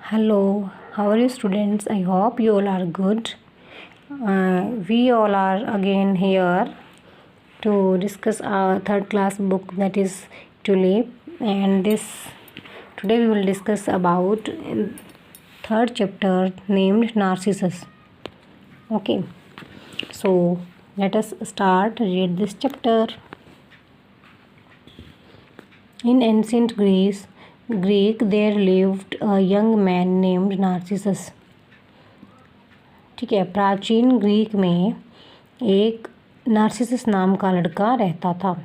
Hello, how are you students? I hope you all are good. We all are again here to discuss our third class book, that is Tulip, and today we will discuss about third chapter named Narcissus. Okay, so let us start read this chapter. In ancient Greek, there lived a young man named Narcissus. ठीक है, प्राचीन Greek में एक Narcissus नाम का लड़का रहता था.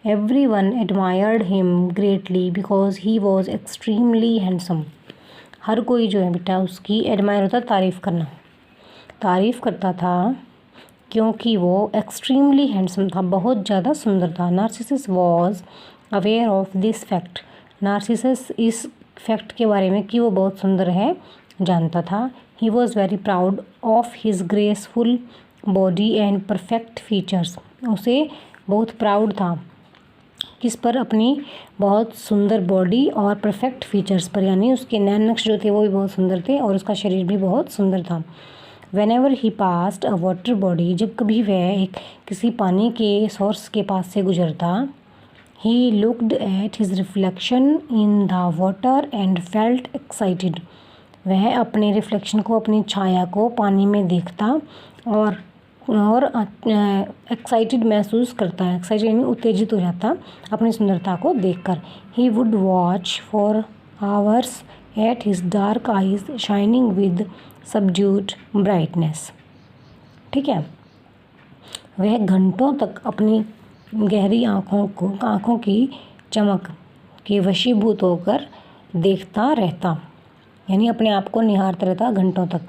Everyone admired him greatly because he was extremely handsome. हर कोई जो है बेटा उसकी एडमायर होता, तारीफ़ करता था क्योंकि वो एक्सट्रीमली हैंडसम था, बहुत ज़्यादा सुंदर था. Narcissus was aware of this fact. Narcissus इस फैक्ट के बारे में कि वो बहुत सुंदर है जानता था. He was very proud of his graceful body and perfect features. उसे बहुत प्राउड था किस पर? अपनी बहुत सुंदर बॉडी और परफेक्ट फीचर्स पर, यानी उसके नैन नक्श जो थे वो भी बहुत सुंदर थे और उसका शरीर भी बहुत सुंदर था. Whenever he passed a water body, जब कभी वह किसी पानी के सोर्स के पास से गुजरता, he looked at his reflection in the water and felt excited. वह अपने रिफ्लेक्शन को, अपनी छाया को पानी में देखता और एक्साइटेड महसूस करता है. एक्साइटेड यानी उत्तेजित हो जाता अपनी सुंदरता को देखकर. He would watch for hours at his dark eyes shining with subdued brightness. ठीक है, वह घंटों तक अपनी गहरी आँखों की चमक के वशीभूत होकर देखता रहता, यानी अपने आप को निहारता रहता घंटों तक.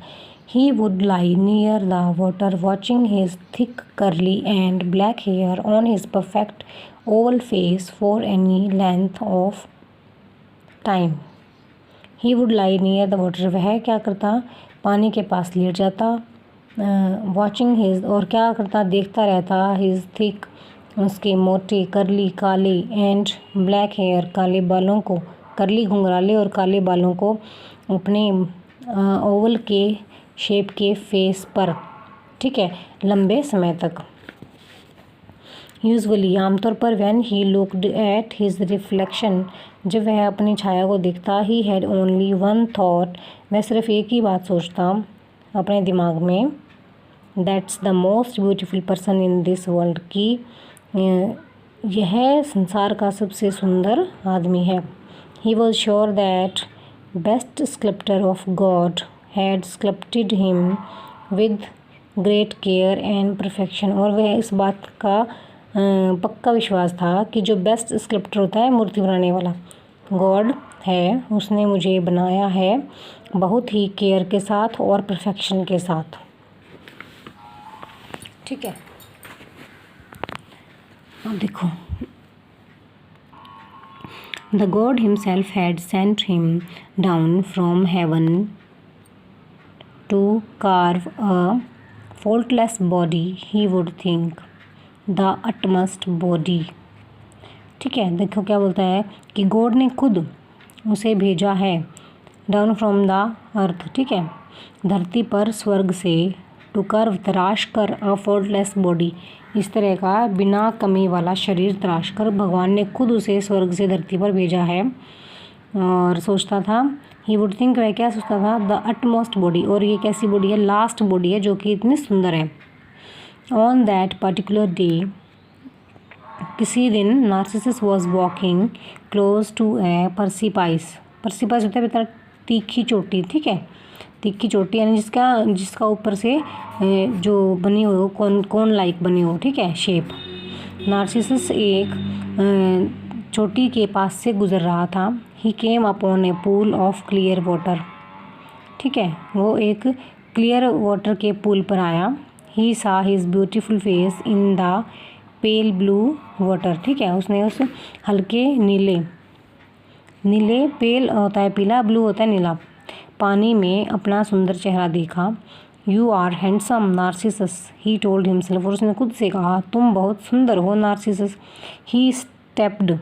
He would lie near the water watching his thick curly and black hair on his perfect oval face for any length of time. He would lie near the water. वह क्या करता? पानी के पास लेट जाता. वॉचिंग हिज, और क्या करता? देखता रहता. हिज थिक, उसके मोटे करली काले एंड ब्लैक हेयर, काले बालों को, करली घुंघराले और काले बालों को अपने ओवल के शेप के फेस पर, ठीक है, लंबे समय तक. यूजुअली, आमतौर पर, when he looked at his reflection, जब वह अपनी छाया को देखता, he had only one thought, वह सिर्फ एक ही बात सोचता अपने दिमाग में, that's the most beautiful person in this world, कि यह संसार का सबसे सुंदर आदमी है. He was sure that best sculptor of God had sculpted him with great care and perfection. और वह इस बात का पक्का विश्वास था कि जो बेस्ट स्कल्प्टर होता है, मूर्ति बनाने वाला, गॉड है, उसने मुझे बनाया है बहुत ही केयर के साथ और परफेक्शन के साथ. ठीक है, अब देखो. The god himself had sent him down from heaven to carve a faultless body, he would think, the utmost body. ठीक है, देखो क्या बोलता है कि गॉड ने खुद उसे भेजा है डाउन फ्रॉम द अर्थ, ठीक है, धरती पर, स्वर्ग से, टू कर्व, तराश कर, अ फॉल्टलेस बॉडी, इस तरह का बिना कमी वाला शरीर तराश कर भगवान ने खुद उसे स्वर्ग से धरती पर भेजा है. और सोचता था, ही वुड थिंक, वह क्या सोचता था? द अटमोस्ट बॉडी, और ये कैसी बॉडी है? लास्ट बॉडी है जो कि इतनी सुंदर है. ऑन दैट पर्टिकुलर डे, किसी दिन, Narcissus was walking close to a precipice. Precipice होता है बेटा तीखी चोटी, ठीक है, तीखी चोटी यानी जिसका ऊपर से जो बनी हो, कौन लाइक बनी हो, ठीक है, शेप. नार्सिसस एक चोटी के पास से गुजर रहा था. He came upon a pool of clear water, ठीक है, वो एक क्लियर वाटर के पूल पर आया. He saw his beautiful face in the pale blue water, ठीक है, उसने उस हल्के नीले, पेल होता है पीला, ब्लू होता है नीला, पानी में अपना सुंदर चेहरा देखा. You are handsome Narcissus, he told himself, और उसने खुद से कहा, तुम बहुत सुंदर हो Narcissus. He stepped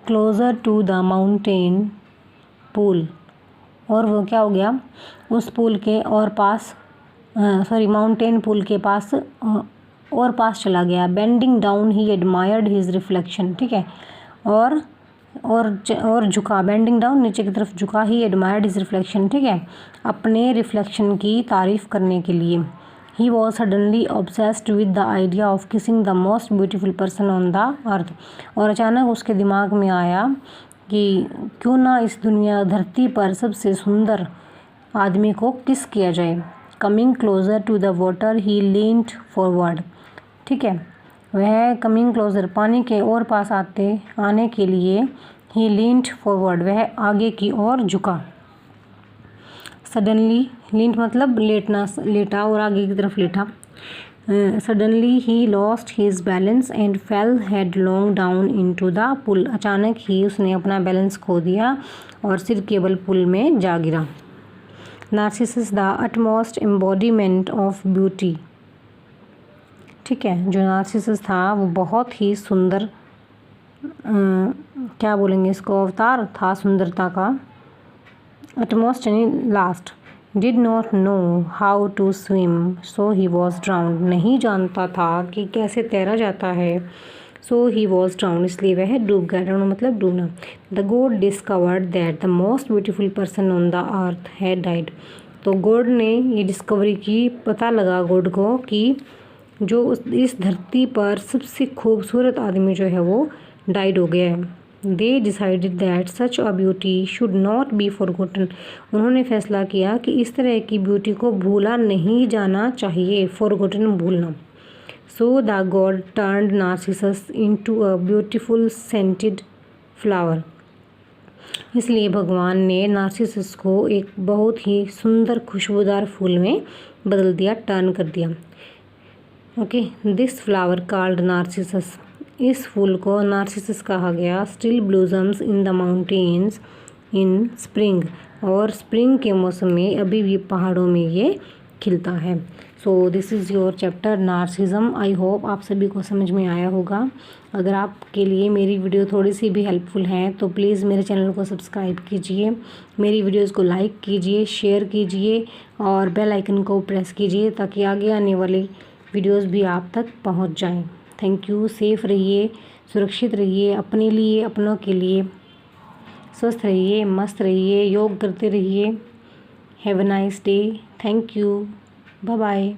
closer to the mountain pool, और वो क्या हो गया, उस पूल के और पास माउंटेन पूल के पास और पास चला गया। बेंडिंग डाउन ही एडमायर्ड हिज रिफ्लेक्शन, ठीक है, और झुका, बेंडिंग डाउन नीचे की तरफ झुका, ही एडमायर्ड हिज रिफ्लेक्शन, ठीक है, अपने रिफ्लेक्शन की तारीफ़ करने के लिए। He was suddenly obsessed with the idea of kissing the most beautiful person on the अर्थ, और अचानक उसके दिमाग में आया कि क्यों ना इस धरती पर सबसे सुंदर आदमी को किस किया जाए। Coming closer to the water he leaned forward, ठीक है, वह कमिंग क्लोजर पानी के और पास आने के लिए, ही लीन्ड फॉरवर्ड वह आगे की ओर झुका। सडनली, लीन्ड मतलब लेटा और आगे की तरफ लेटा। Suddenly he lost his balance and fell headlong down into the pool, अचानक ही उसने अपना बैलेंस खो दिया और सिर केवल पुल में जा गिरा। Narcissus the utmost embodiment of beauty, ठीक है, जो नार्सिसस था वो बहुत ही सुंदर, क्या बोलेंगे इसको, अवतार था सुंदरता का। अटमोस्ट यानी last. Did not know how to swim so he was drowned, नहीं जानता था कि कैसे तैरा जाता है, सो ही वॉज ड्राउंड इसलिए वह डूब गया। ड्राउंड मतलब डूबना। The god discovered that the most beautiful person on the earth had died, तो गॉड ने ये डिस्कवरी की, पता लगा गॉड को कि जो इस धरती पर सबसे खूबसूरत आदमी जो है वो डाइड हो गया है। They decided that such a beauty should not be forgotten, उन्होंने फैसला किया कि इस तरह की ब्यूटी को भूला नहीं जाना चाहिए, फॉरगॉटन भूलना। So the God turned Narcissus into a beautiful scented flower, इसलिए भगवान ने नार्सिसस को एक बहुत ही सुंदर खुशबूदार फूल में बदल दिया, टर्न कर दिया। Okay, this flower called Narcissus, इस फूल को नार्सिसस कहा गया। Still blossoms in the mountains in spring, और स्प्रिंग के मौसम में अभी भी पहाड़ों में ये खिलता है। So this is your chapter narcissism. I hope आप सभी को समझ में आया होगा। अगर आपके लिए मेरी वीडियो थोड़ी सी भी हेल्पफुल है तो प्लीज़ मेरे चैनल को सब्सक्राइब कीजिए, मेरी वीडियोज़ को लाइक कीजिए, शेयर कीजिए और बेल आइकन को प्रेस कीजिए ताकि आगे आने वाली वीडियोज़ भी आप तक पहुंच जाएं। Thank you. सेफ़ रहिए, सुरक्षित रहिए, अपने लिए, अपनों के लिए स्वस्थ रहिए, मस्त रहिए, योग करते रहिए। Have a nice day. Thank you. Bye bye.